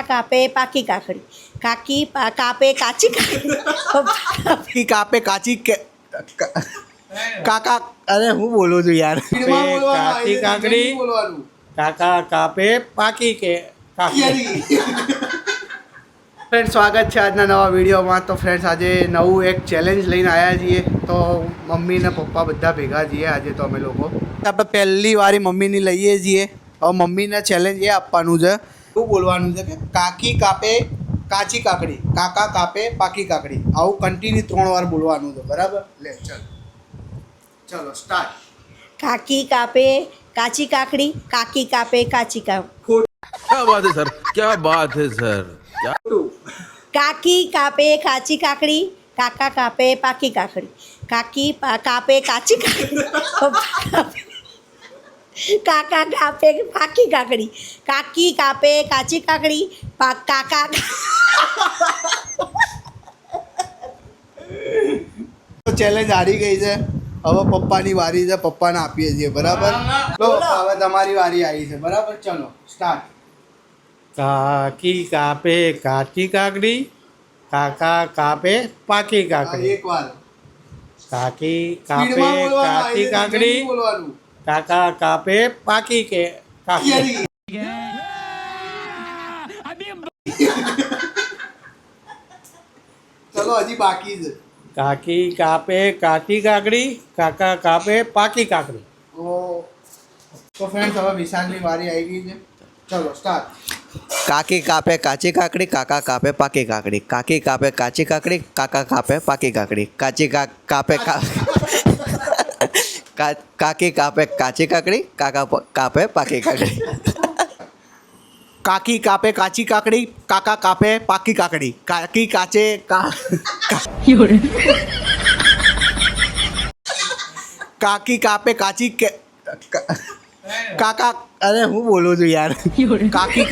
કાપે પાકી કાકડી, કાપે કાચી કાકડી, કાપે કાચી કાકા અરે હું બોલું છું યાર. કાચી કાકડી, કાકા કાપે પાકી કે કાકડી. ફ્રેન્ડ સ્વાગત છે આજના નવા વિડીયોમાં. તો ફ્રેન્ડ્સ આજે નવું એક ચેલેન્જ લઈને આવ્યા છીએ. તો મમ્મી ને પપ્પા બધા ભેગા છીએ આજે. તો અમે લોકો આપણે પહેલી વારી મમ્મીની લઈએ છીએ. હવે મમ્મીને ચેલેન્જ એ આપવાનું છે, શું બોલવાનું છે કે કાકી કાપે કાચી કાકડી, કાકા કાપે પાકી કાકડી. આવું કન્ટિન્યુ 3 વાર બોલવાનું છે, બરાબર? લે ચલો સ્ટાર્ટ. કાકી કાપે કાચી કાકડી, કાકી કાપે કાચી કાકડી. क्या बात है सर, क्या बात है सर. કાકી કાપે કાચી કાકડી, કાકા કાપે પાકી કાકડી, કાપે કાચી કાકડી, કાકા કાપે પાકી કાકડી, કાકી કાપે કાચી કાકડી, કાકા ચેલેન્જ હારી ગઈ છે. હવે પપ્પાની વારી છે, પપ્પાને આપીએ છીએ, બરાબર? લો હવે તમારી વારી આવી છે, બરાબર? ચલો સ્ટાર્ટ. કાકી કાપે કાચી કાકડી, કાકા કાપે પાકી કાકડી. એક વાર કાકી કાપે કાચી કાકડી, બોલવાનું. કાકા કાપે પાકી કે કાકડી. ચલો હજી બાકી છે. કાકી કાપે કાચી કાકડી, કાકા કાપે પાકી કાકડી. તો ફ્રેન્ડ્સ હવે વિશાલની વારી આવી ગઈ છે. ચલો સ્ટાર્ટ. કાકી કાપે કાચી કાકડી, કાકા કાપે પાકી કાકડી, કાકી કાપે કાચી કાકડી, કાકા કાપે પાકી કાકડી, કાકી કાપે કાચી કાકડી, કાકા કાપે પાકી કાકડી. કાકી કાપે કાચી કાકડી, કાકા કાપે પાકી કાકડી, કાકી કાચે કાકી કાપે કાચી કાકા અરે હું બોલું છું યાર. કાકી